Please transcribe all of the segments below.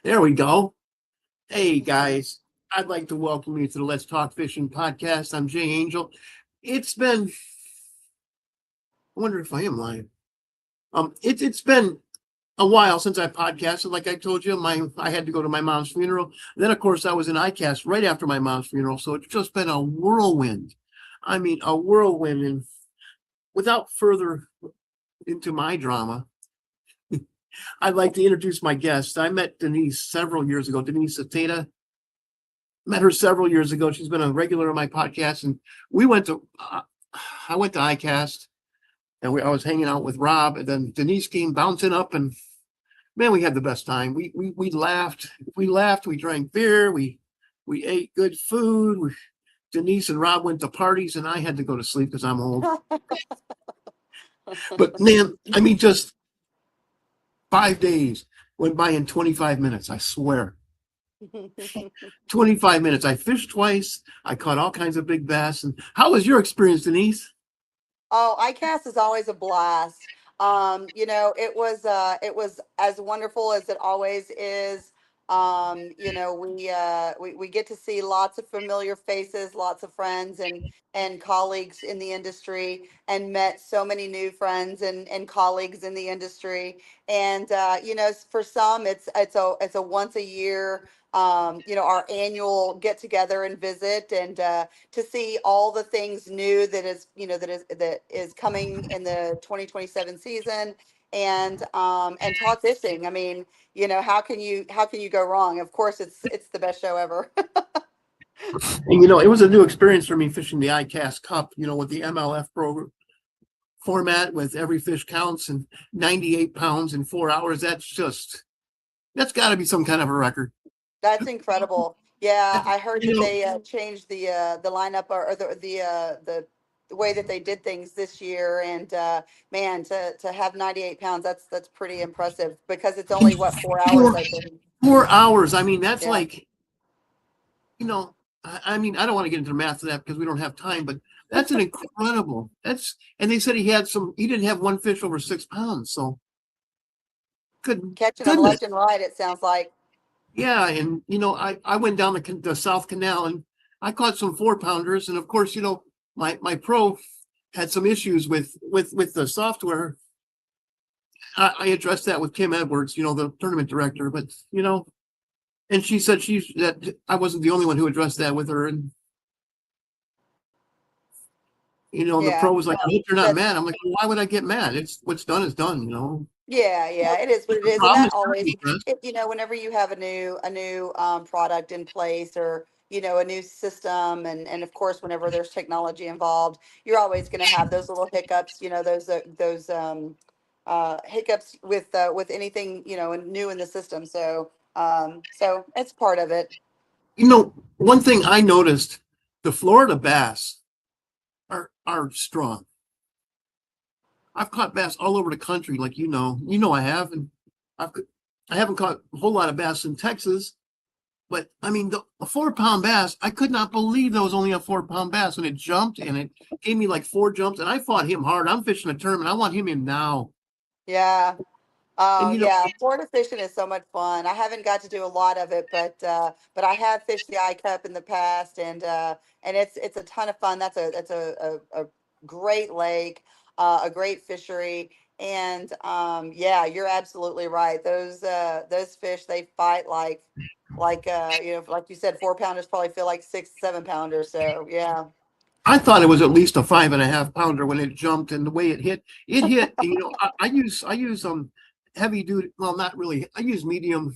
There we go. Hey guys, I'd like to welcome you to the Let's Talk Fishing podcast. I'm Jay Angel. It's been, I wonder if I am lying. It's been a while since I podcasted. Like I told you, I had to go to my mom's funeral. Then of course I was in ICAST right after my mom's funeral, so it's just been a whirlwind. I mean, a whirlwind. And without further into my drama, I'd like to introduce my guest. I met Denise several years ago. Denise Sustaita. Met her several years ago. She's been a regular on my podcast, and we went to. I went to ICAST, and I was hanging out with Rob, and then Denise came bouncing up, and man, we had the best time. We laughed, we drank beer, we ate good food. Denise and Rob went to parties, and I had to go to sleep because I'm old. But man, I mean, just 5 days went by in 25 minutes. I swear. 25 minutes. I fished twice. I caught all kinds of big bass. And how was your experience, Denise? Oh, ICAST is always a blast. It was as wonderful as it always is. We get to see lots of familiar faces, lots of friends and colleagues in the industry, and met so many new friends and colleagues in the industry. And for some, it's a once a year. Our annual get together and visit, and to see all the things new that is coming in the 2027 season, and talk fishing. I mean, how can you go wrong? Of course, it's the best show ever. And it was a new experience for me fishing the ICAST Cup, with the MLF program format with every fish counts and 98 pounds in 4 hours. That's got to be some kind of a record. That's incredible. Yeah, I heard You that know, they changed the lineup, or the way that they did things this year. And man, to have 98 pounds, that's pretty impressive, because it's in only what, 4 hours, four I think. 4 hours. I mean, that's Yeah. like, you know, I mean, I don't want to get into the math of that because we don't have time, but that's an incredible. And they said he didn't have one fish over 6 pounds. So good Catching them goodness. left and right, it sounds like. Yeah. And, I went down the South Canal and I caught some 4 pounders. And of course, my pro had some issues with the software. I addressed that with Kim Edwards, the tournament director, but, and she said that I wasn't the only one who addressed that with her. And, the Yeah, pro was like, I hope you're not that's mad. I'm like, well, why would I get mad? It's what's done is done. yeah, it is what it The is. And problem that is always, serving. whenever you have a new product in place, or a new system, and of course, whenever there's technology involved, you're always going to have those little hiccups, those hiccups with anything, new in the system. So it's part of it. One thing I noticed, the Florida bass are strong. I've caught bass all over the country, like I have, and I've I haven't caught a whole lot of bass in Texas, but I mean a 4 pound bass, I could not believe there was only a 4 pound bass, and it jumped and it gave me like 4 jumps, and I fought him hard. I'm fishing a tournament. I want him in now. Yeah. And Oh yeah, Florida fishing is so much fun. I haven't got to do a lot of it, but I have fished the I Cup in the past, and it's a ton of fun. That's a great lake, a great fishery, and yeah, you're absolutely right. Those fish, they fight like you said, 4 pounders probably feel like 6 7 pounders. So yeah. I thought it was at least a 5.5 pounder when it jumped, and the way it hit. It hit. I use heavy duty. Well, not really. I use medium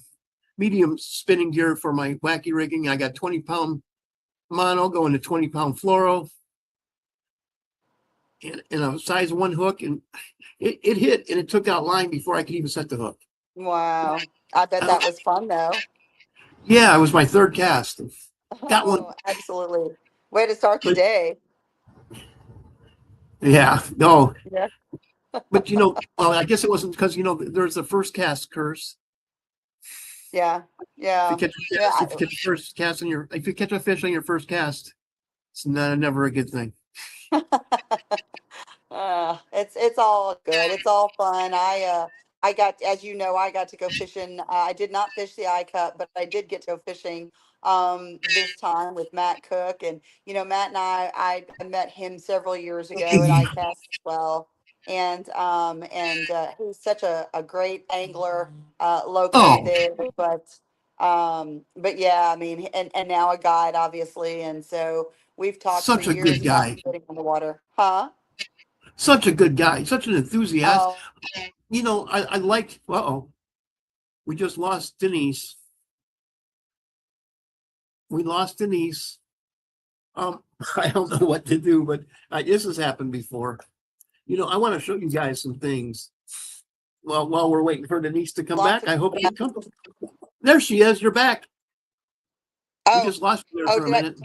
spinning gear for my wacky rigging. I got 20 pound mono going to 20 pound fluoro, and a size one hook, and it hit, and it took out line before I could even set the hook. Wow. I bet Uh, that was fun though. yeah, it was my third cast. Got one, Oh, absolutely. Way to start the but day. yeah, no, Yeah. but well, I guess it wasn't because there's the first cast curse. Yeah. If you Yeah. catch a Yeah. cast, if you catch a first cast if you catch a fish on your first cast, it's never a good thing. It's all good. It's all fun. I got, as you know, I got to go fishing. I did not fish the I Cup, but I did get to go fishing this time with Matt Cook. And, Matt and I met him several years ago at ICAST as well. And he's such a great angler locally Oh, there. But yeah, I mean, and now a guide, obviously. And so we've talked for such a years good about guy. getting on the water. Huh? Such a good guy. Such an enthusiast. Oh, I like, uh-oh, we just lost Denise. We lost Denise. I don't know what to do, but this has happened before. I want to show you guys some things. Well, while we're waiting for Denise to come lots back, of. I hope she comes. There she is. You're back. We Oh, just lost you there oh, for a did I? minute.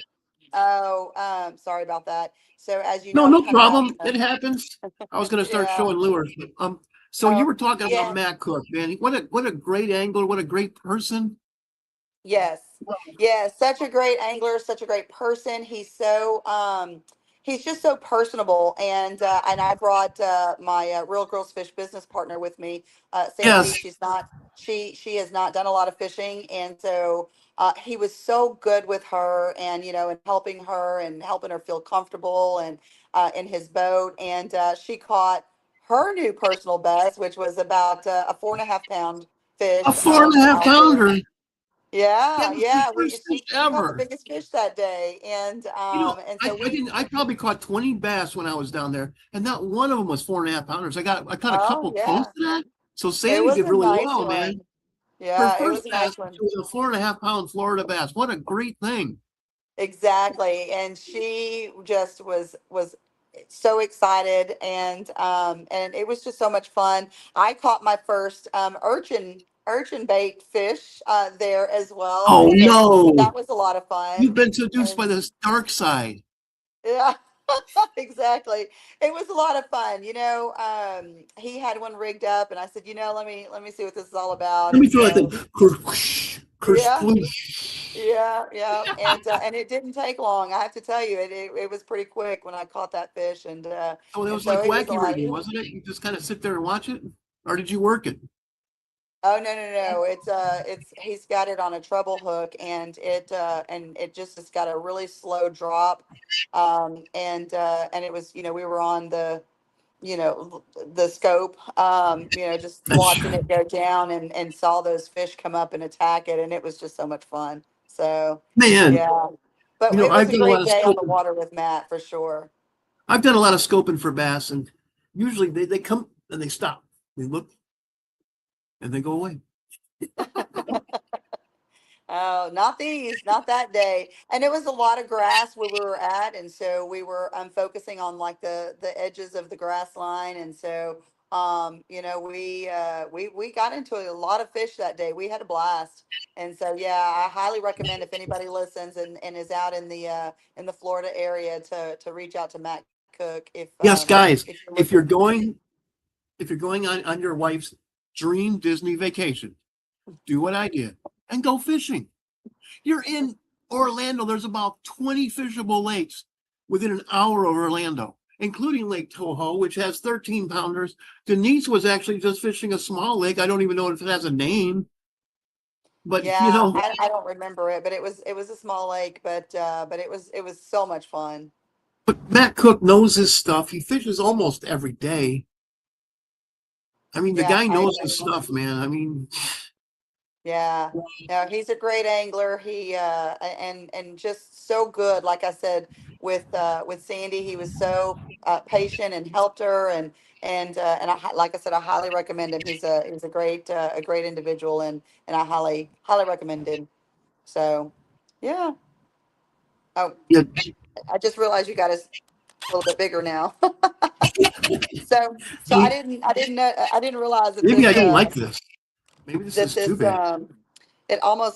Oh, sorry about that. So as you No, know, I'm no kind of problem. It happens. I was going to start yeah. showing lures. But, so you Oh, were talking about yeah. Matt Cook, man. What a great angler. What a great person. Yes. Yes. Such a great angler, such a great person. He's just so personable. And I brought my Real Girls Fish business partner with me, Sandy. Yes, She has not done a lot of fishing. And so he was so good with her and, and helping her feel comfortable and in his boat. And she caught her new personal best, which was about a 4.5 pound a fish four and a half out there. pounder. Yeah, That was the yeah. first fish She caught the ever. biggest fish that day, and I, so I we. didn't. I probably caught 20 bass when I was down there, and not one of them was 4.5 pounders. I caught a Oh couple close yeah, to that. So it Sandy was did a really nice well, one. man. Her Yeah, it was first a bass nice one. was a 4.5 pound Florida bass. What a great thing! Exactly, and she just was so excited, and it was just so much fun. I caught my first urchin bait fish there as well, Oh and so no, that was a lot of you've fun. been seduced by And this dark side. yeah, exactly. It was a lot of fun. He had one rigged up, and I said, let me see what this is all about. Let me And throw that so, thing. Kersh, kersh, yeah, sploosh. yeah, and it didn't take long. I have to tell you, it was pretty quick when I caught that fish, Oh, that and was so like it was a wacky lot of rigging, fun. wasn't it? You just kind of sit there and watch it, or did you work it? Oh no, no, no! It's he's got it on a treble hook, and it just has got a really slow drop, and it was we were on the scope, just watching it go down and saw those fish come up and attack it. And it was just so much fun. So, Man, yeah, but it was I've a done a lot great of day on the scoping. water with Matt for sure. I've done a lot of scoping for bass, and usually they come and they stop. They look and they go away. Oh, not these, not that day. And it was a lot of grass where we were at, and so we were focusing on like the edges of the grass line, and so we got into a lot of fish that day. We had a blast. And so yeah, I highly recommend if anybody listens and is out in the Florida area to reach out to Matt Cook Yes, guys, if you're if you're looking. going if you're going on your wife's dream Disney vacation, do what I did and go fishing. You're in Orlando. There's about 20 fishable lakes within an hour of Orlando, including Lake Toho, which has 13 pounders. Denise was actually just fishing a small lake. I don't even know if it has a name, but Yeah, I don't remember it, but it was a small lake, but it was so much fun. but Matt Cook knows his stuff. He fishes almost every day. I mean, the Yeah, guy I knows his agree. stuff, man. I mean, Yeah. No, he's a great angler. And just so good. Like I said, with Sandy, he was so patient and helped her, and like I said, I highly recommend him. He's a great individual, and I highly recommend him. So, yeah. Oh, yeah, I just realized you got us a little bit bigger now. So see, I didn't realize that maybe I this don't like this. Maybe this that is too this bad.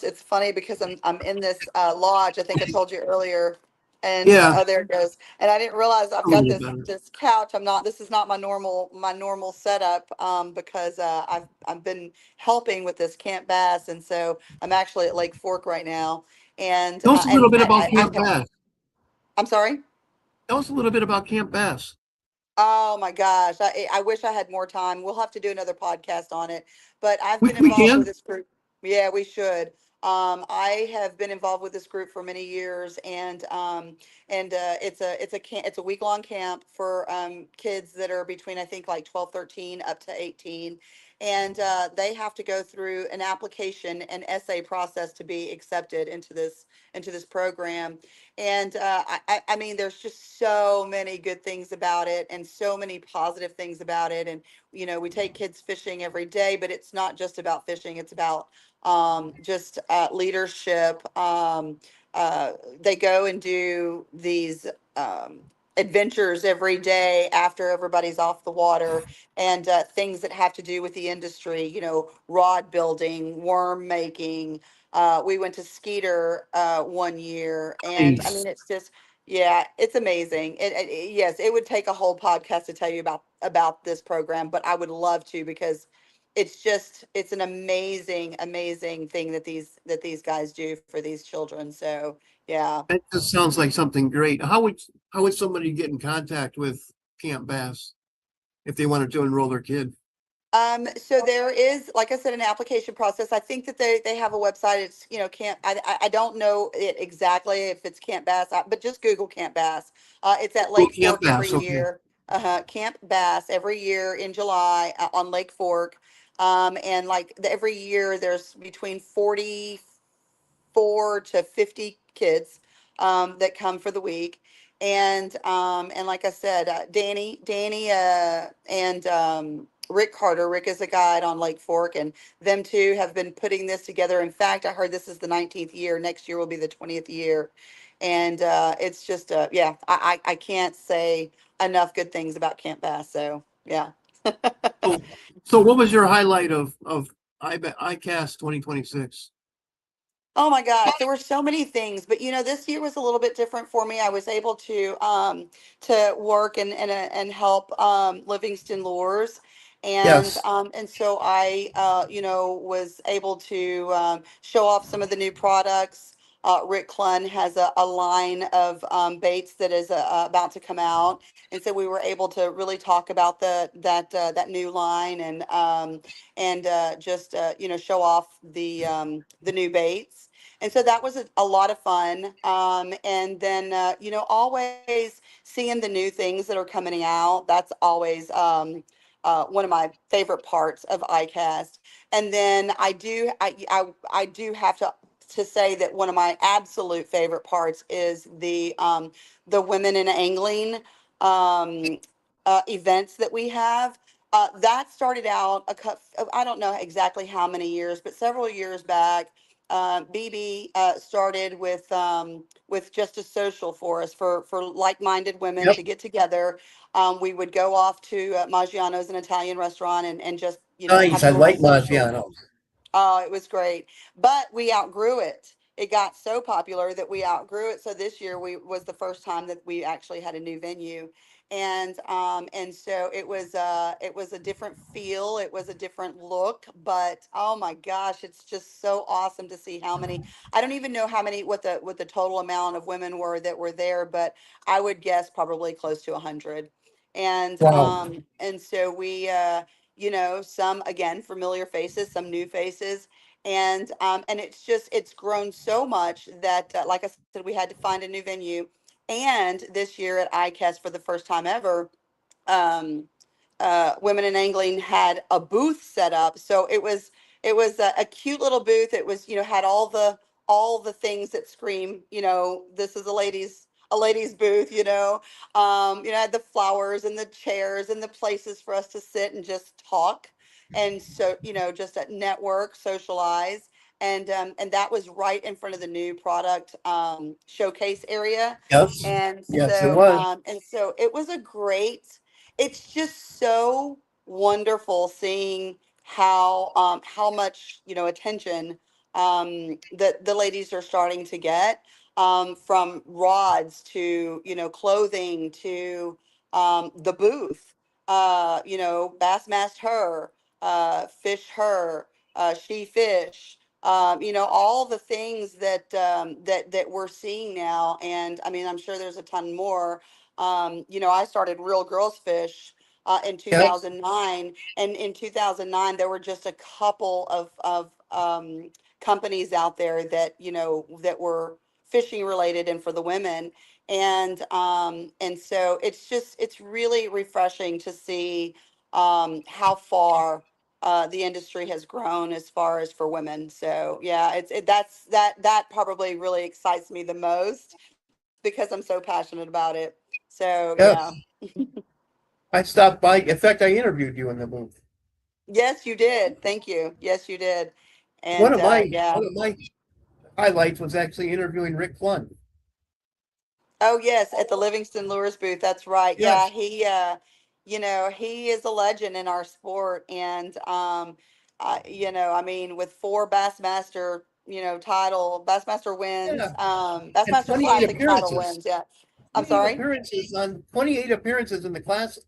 it's funny because I'm in this lodge. I think I told you earlier. And Yeah, oh, there it goes. And I didn't realize I've a got little this better. this couch. This is not my normal setup, because I've been helping with this Camp Bass, and so I'm actually at Lake Fork right now. And Tell us a little bit about I Camp Bass. I'm sorry. Tell us a little bit about Camp Bass. Oh my gosh. I wish I had more time. We'll have to do another podcast on it. But I've been We involved with can. this group. Yeah, we should. I have been involved with this group for many years, and it's a week long camp for kids that are between, I think, like 12, 13 up to 18. And they have to go through an application and essay process to be accepted into this program. And I mean, there's just so many good things about it and so many positive things about it. And, we take kids fishing every day, but it's not just about fishing, it's about just leadership. They go and do these adventures every day after everybody's off the water, and things that have to do with the industry, rod building, worm making. We went to Skeeter one year, and I Nice. mean, it's just, yeah, it's amazing. Yes, it would take a whole podcast to tell you about this program, but I would love to, because it's an amazing, amazing thing that these guys do for these children. So yeah. That just sounds like something great. How would somebody get in contact with Camp Bass if they wanted to enroll their kid? So there is, like I said, an application process. I think that they have a website. It's, Camp, I don't know it exactly if it's Camp Bass, but just Google Camp Bass. It's at Well, Lake Camp Fork every Bass. Okay. year. Camp Bass every year in July on Lake Fork. And like every year there's between 44 to 50 kids that come for the week. And like I said, Danny, and Rick Carter. Rick is a guide on Lake Fork, and them two have been putting this together. In fact, I heard this is the 19th year. Next year will be the 20th year, and it's just, yeah. I can't say enough good things about Camp Bass. So yeah. So, so what was your highlight of ICAST 2026? Oh my gosh, there were so many things, but this year was a little bit different for me. I was able to work and help Livingston Lures, Yes. and so I was able to show off some of the new products. Rick Clunn has a line of baits that is about to come out, and so we were able to really talk about that new line, and just show off the new baits. And so that was a lot of fun. And then always seeing the new things that are coming out. That's always one of my favorite parts of ICAST. And then I do have to say that one of my absolute favorite parts is the women in angling events that we have. That started out I don't know exactly how many years, but several years back. BB started with just a social for us, for like-minded women Yep. to get together. We would go off to Maggiano's, an Italian restaurant, and just have Nice. a I little like social. Maggiano. Oh, it was great. But we outgrew it. It got so popular that we outgrew it. So this year we was the first time that we actually had a new venue. And so it was a different feel, it was a different look, but oh my gosh, it's just so awesome to see how many. I don't even know how many, what the total amount of women were that were there, but I would guess probably close to 100. Wow. And so we some, again, familiar faces, some new faces, and it's grown so much that, like I said, we had to find a new venue. And this year at ICAST, for the first time ever, um, Women in Angling had a booth set up. So it was a cute little booth. It was, had all the things that scream, this is a ladies booth. Had the flowers and the chairs and the places for us to sit and just talk, and so just at network, socialize. And that was right in front of the new product showcase area. Yes. and Yes, it so was. um, and so it was a great, it's just so wonderful seeing how much attention that the ladies are starting to get, from rods to clothing to the booth, Bassmast Her, Fish Her, She Fish, all the things that we're seeing now. And I mean, I'm sure there's a ton more. I started Real Girls Fish in Yeah, 2009, and in 2009 there were just a couple of companies out there that that were fishing related and for the women, and so it's really refreshing to see how far the industry has grown as far as for women. So yeah, that probably really excites me the most because I'm so passionate about it. So yeah. yes. I stopped by. In fact, I interviewed you in the booth. Yes, you did. Thank you. Yes, you did. One And of my yeah. one of my highlights was actually interviewing Rick Clunn. Oh yes, at the Livingston Lures booth. That's right. Yeah, Yes. he is a legend in our sport, and I mean, with four Bassmaster, Bassmaster wins, Yeah. And Bassmaster 28 Classic title appearances. wins. Yeah. I'm 28 sorry. appearances on 28 appearances in the classic.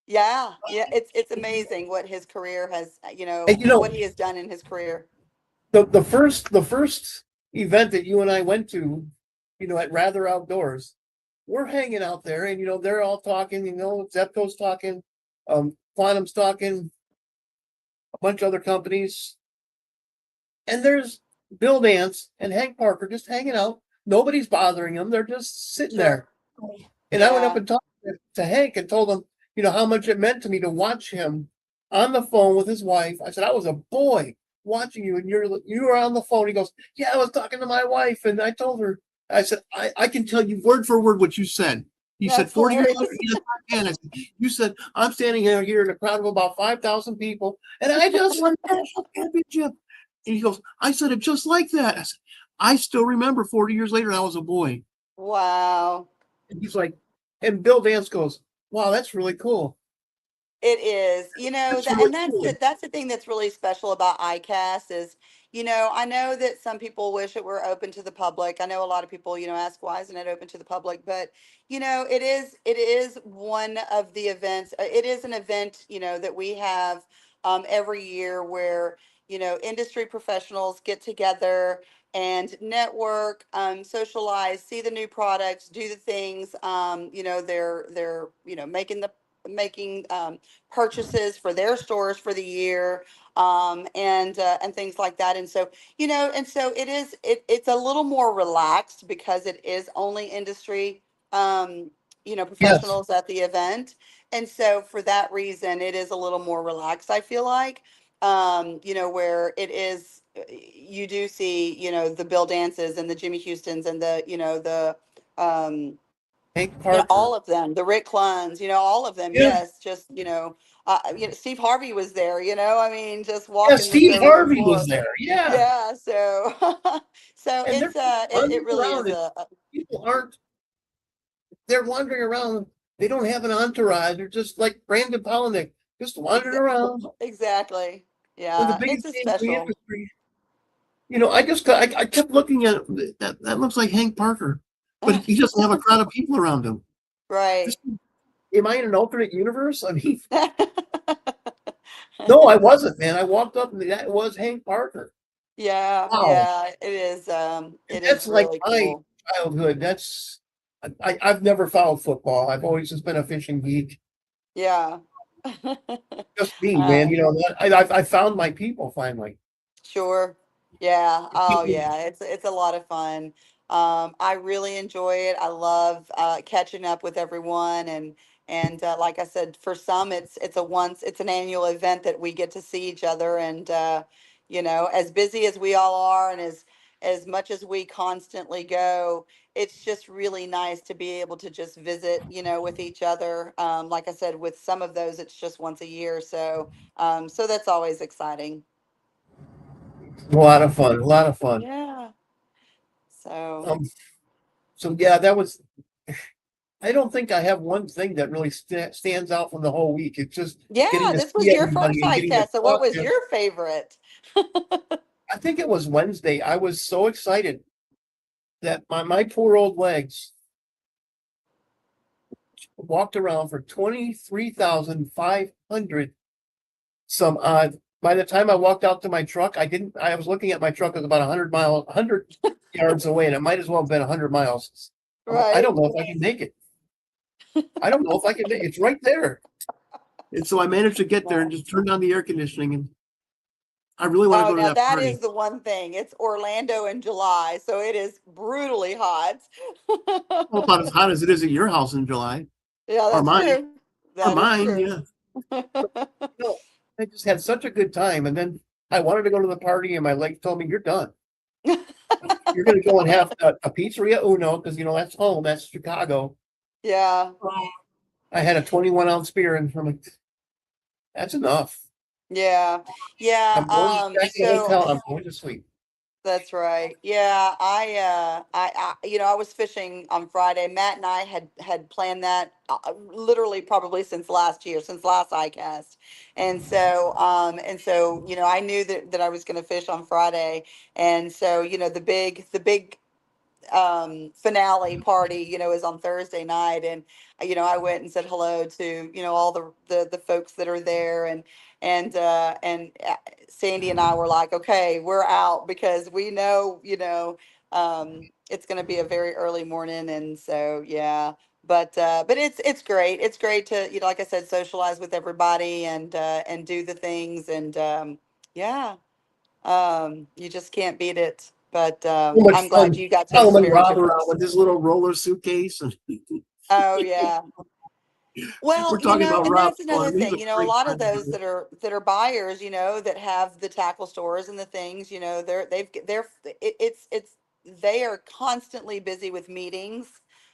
Yeah, yeah. It's amazing what his career has, And what he has done in his career. the first event that you and I went to, at Rather Outdoors, we're hanging out there, and they're all talking. Zepco's talking, Quantum's talking, a bunch of other companies, and there's Bill Dance and Hank Parker just hanging out. Nobody's bothering them. They're just sitting Sure. there. And I went up Yeah. and talked to Hank and told him, how much it meant to me to watch him on the phone with his wife. I said, I was a boy watching you, and you were on the phone. He goes, yeah, I was talking to my wife, and I told her, I said, I can tell you word for word what you said. He said, That's 40 years later, hilarious. yes, I can. I said, you said, I'm standing here in a crowd of about 5,000 people, and I just won the national championship. And he goes, I said it just like that. I said, I still remember 40 years later, I was a boy. Wow. And he's like, and Bill Dance goes, wow, that's really cool. It is, That's that, really and cool. that's the thing that's really special about ICAST is, I know that some people wish it were open to the public. I know a lot of people, ask why isn't it open to the public, but it is one of the events. It is an event, that we have every year where, industry professionals get together and network, socialize, see the new products, do the things. They're making purchases for their stores for the year, and things like that. And so it's a little more relaxed because it is only industry, Yes. professionals at the event. And so for that reason, it is a little more relaxed, I feel like, where it is, you do see, the Bill Dances and the Jimmy Houstons and um, Hank Parker. all of them, the Rick Cluns, all of them. Yeah. Yes, just Steve Harvey was there. I mean, just Yeah. walking the Steve showroom Harvey was floor. there. Yeah. Yeah, so so And they're it's just it wandering really around, is and a people aren't, they're wandering around. They don't have an entourage. They're just like Brandon Polnick, just wandering exa- around. exactly. They're the Yeah, it's biggest a names in the special, industry. I kept looking at it. That looks like Hank Parker, but he doesn't have a crowd of people around him. This, right. am I in an alternate universe? I mean, no, I wasn't, man. I walked up and that was Hank Parker. Yeah, Wow. yeah, And it is that's like really my cool. childhood. I've never followed football. I've always just been a fishing geek. Yeah. Just me, man. uh, I found my people finally. Sure. Yeah. Oh, People, yeah. It's a lot of fun. I really enjoy it. I love catching up with everyone, and like I said, for some, it's an annual event that we get to see each other, and as busy as we all are, and as much as we constantly go, it's just really nice to be able to just visit, with each other. Like I said, with some of those, it's just once a year, so that's always exciting. a lot of fun. A lot of fun. Yeah. So, Um. So yeah, that was. I don't think I have one thing that really stands out from the whole week. It's just getting yeah, to this was see your first everybody and getting to ICAST. So, what talk was to. your favorite? I think it was Wednesday. I was so excited that my poor old legs walked around for 23,500 some odd. By the time I walked out to my truck, I was looking at my truck. It was about 100 yards away, and it might as well have been 100 miles. I'm like, I Right. don't know if I can make it. I don't know if I can. It's right there. And so I managed to get there and just turn on the air conditioning. And I really want to Oh, go to now that that is party. the one thing. It's Orlando in July, so it is brutally hot. Well, about as hot as it is at your house in July Yeah, or that's mine true. or That is mine. true. Yeah. No, I just had such a good time. And then I wanted to go to the party and my leg told me, you're done. You're going to go and have a pizzeria Uno because, that's home. That's Chicago. Yeah, I had a 21-ounce beer and I'm like, that's enough. yeah, yeah. I'm going back to the So hotel. I'm going to sleep. that's right. Yeah, I was fishing on Friday. Matt and I had planned that literally probably since last year, since last ICAST, and so I knew that I was going to fish on Friday, and so the big finale party, is on Thursday night. And, I went and said hello to, all the folks that are there. And Sandy and I were like, okay, we're out because we know, it's going to be a very early morning. And so, yeah. But it's great. It's great to, like I said, socialize with everybody and do the things. And, yeah, you just can't beat it. But So much I'm glad fun. you got to Following experience Rob it around with first. his little roller suitcase. And Oh yeah. we're Well, talking about and Rob that's going, another we have thing. a A great lot of time those together. that are buyers, that have the tackle stores and the things, it's they are constantly busy with meetings,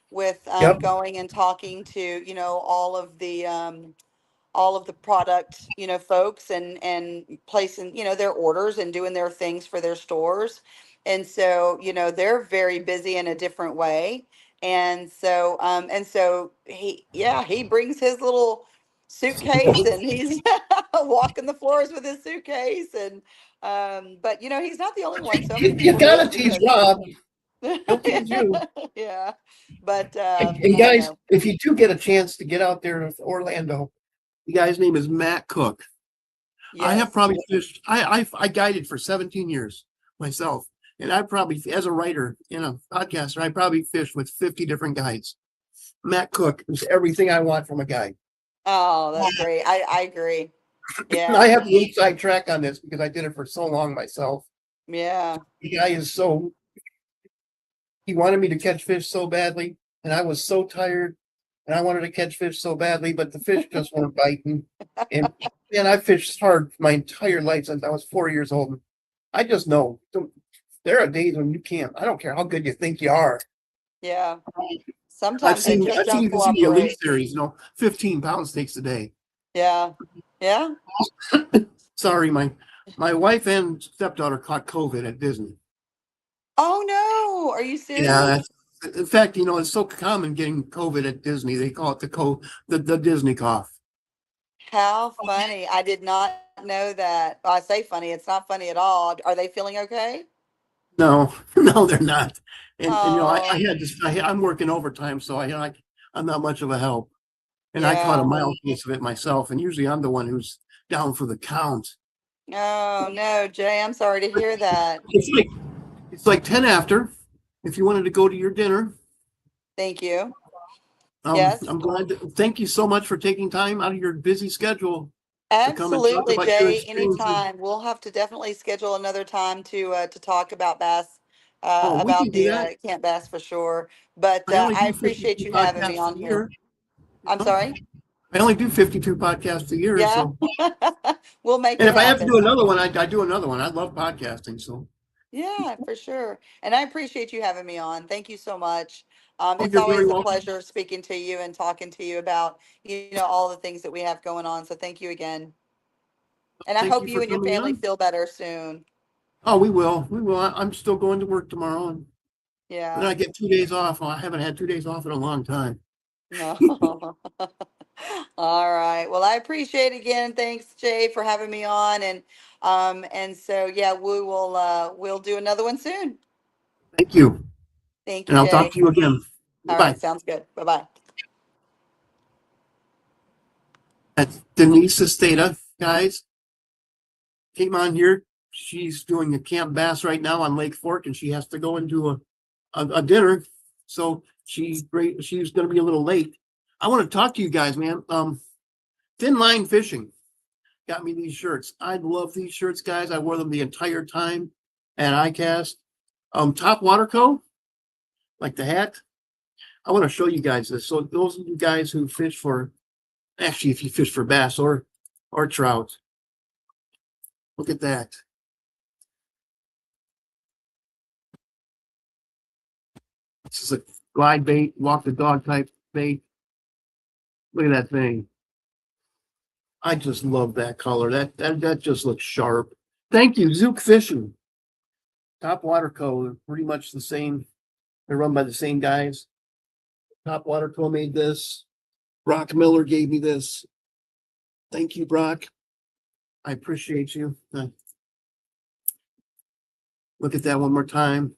with Yep. going and talking to, all of the product, folks and placing, their orders and doing their things for their stores. And so, they're very busy in a different way. And so he brings his little suitcase and he's walking the floors with his suitcase. And but he's not the only one. So many You people gotta do tease because Rob. He'll tease you. yeah. But And I guys, know. if you do get a chance to get out there to Orlando, the guy's name is Matt Cook. I have Yes. probably fished. I guided for 17 years myself, and I probably, as a writer and a podcaster, I probably fished with 50 different guides. Matt Cook is everything I want from a guide. Oh, that's great. I agree. I Yeah. have the inside track on this because I did it for so long myself. Yeah. The guy is so, he wanted me to catch fish so badly, and I was so tired, and I wanted to catch fish so badly, but the fish just weren't biting. And man, I fished hard my entire life since I was 4 years old. I just know there are days when you can't. I don't care how good you think you are. Yeah. Sometimes they just I've don't seen the elite cooperate. series. 15 pounds takes a day. Yeah. Yeah. Sorry, my wife and stepdaughter caught COVID at Disney. Oh no. Are you Yeah, serious? in fact, it's so common getting COVID at Disney. They call it the Disney cough. How funny. I did not know that. Well, I say funny. It's not funny at all. Are they feeling okay? No, no, they're not. And I Oh, had this. I'm working overtime, so I'm not much of a help. And I caught a yeah. mild case of it myself. And usually I'm the one who's down for the count. Oh no, Jay, I'm sorry to hear that. It's like 10 after. If you wanted to go to your dinner, Thank you. Yes. I'm glad. Thank you so much for taking time out of your busy schedule to come and talk Absolutely, about your Jay. experiences. Anytime. We'll have to definitely schedule another time to talk about bass, Oh, we can about do the that. Camp Bass for sure. But I only I do appreciate 52 you having me podcasts a on here. year. You I'm know? sorry. I only do 52 podcasts a year. Yeah. So, We'll make and it if I have to do happen. another one, I do another one. I love podcasting. So, Yeah, for sure. And I appreciate you having me on. Thank you so much. oh, It's you're very always a welcome. pleasure speaking to you and talking to you about, all the things that we have going on. So thank you again. And I Thank hope you you for and your coming family on. feel better soon. Oh, we will. We will. I'm still going to work tomorrow. And then Yeah. I get 2 days off. Well, I haven't had 2 days off in a long time. No. All right. Well, I appreciate it again. Thanks, Jay, for having me on. And so yeah, we'll do another one soon. Thank you. Thank you, And I'll talk Jay. to you again. All Bye. right, sounds good. Bye-bye. That's Denise Sustaita, guys. Came on here. She's doing a Camp Bass right now on Lake Fork, and she has to go into a dinner. So she's great. She's going to be a little late. I want to talk to you guys, man. Thin line fishing got me these shirts. I love these shirts, guys. I wore them the entire time at ICAST. Top Water Co., like the hat. I want to show you guys this. So those of you guys who fish for, actually, if you fish for bass or trout, look at that. This is a glide bait, walk the dog type bait. Look at that thing. I just love that color. That just looks sharp. Thank you, Zook Fishing. Top Water Co. They're pretty much the same. They're run by the same guys. Top Water Co. made this. Brock Miller gave me this. Thank you, Brock. I appreciate you. Look at that one more time.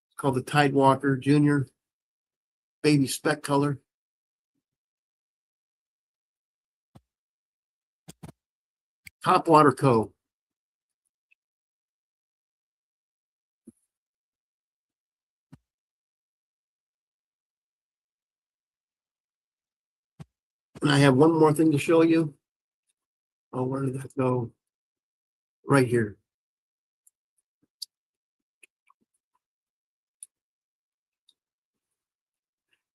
It's called the Tidewalker Junior. Baby speck color. Top Water Co. And I have one more thing to show you. Oh, where did that go? Right here.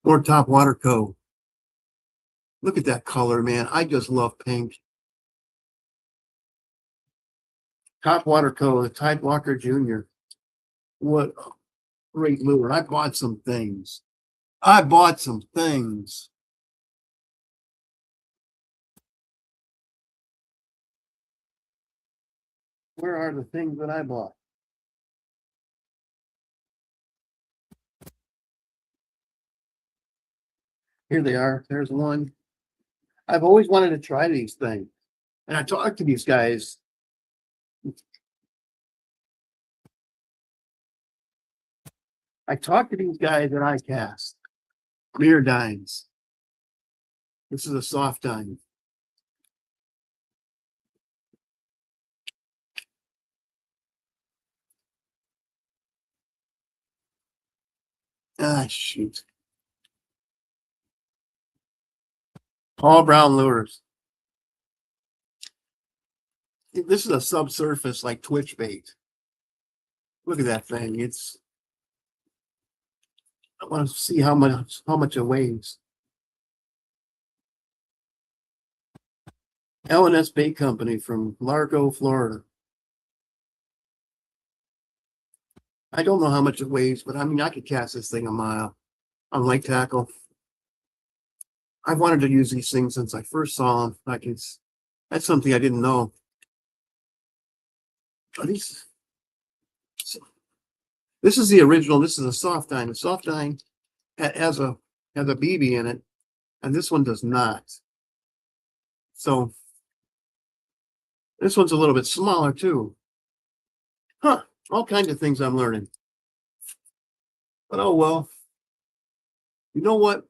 More Top Water Co. Look at that color, man. I just love pink. Top Water Co., the Tidewalker Junior. What a great lure. I bought some things. Where are the things that I bought? Here they are. There's one. I've always wanted to try these things. And I talked to these guys. I talked to these guys at ICAST. Clear dines. This is a soft dine. Ah, shoot. Paul Brown lures. This is a subsurface like twitch bait. Look at that thing. I want to see how much it weighs. L&S Bait Company from Largo, Florida. I don't know how much it weighs, but I mean, I could cast this thing a mile on lake tackle. I've wanted to use these things since I first saw them. That's something I didn't know. Are these? This is the original. This is a soft dine. The soft dine has a BB in it, and this one does not. So this one's a little bit smaller too. Huh. All kinds of things I'm learning. But oh well. You know what?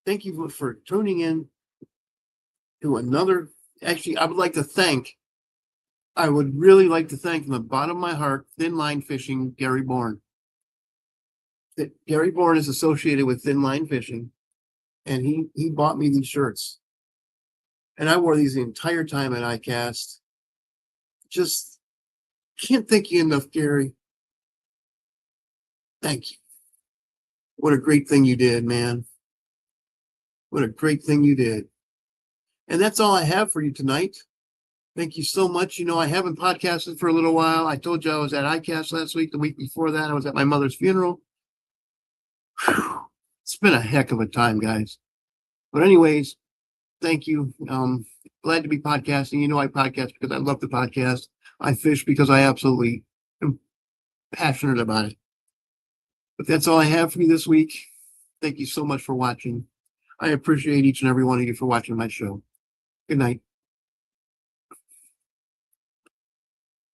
Thank you for tuning in to another. Actually, I would really like to thank from the bottom of my heart, Thin Line Fishing, Gary Bourne. Gary Bourne is associated with Thin Line Fishing, and he bought me these shirts. And I wore these the entire time at ICAST. Just can't thank you enough, Gary. Thank you. What a great thing you did, man. What a great thing you did. And that's all I have for you tonight. Thank you so much. You know, I haven't podcasted for a little while. I told you I was at ICAST last week. The week before that, I was at my mother's funeral. Whew. It's been a heck of a time, guys. But anyways, thank you. Glad to be podcasting. You know, I podcast because I love the podcast. I fish because I absolutely am passionate about it. But that's all I have for you this week. Thank you so much for watching. I appreciate each and every one of you for watching my show. Good night.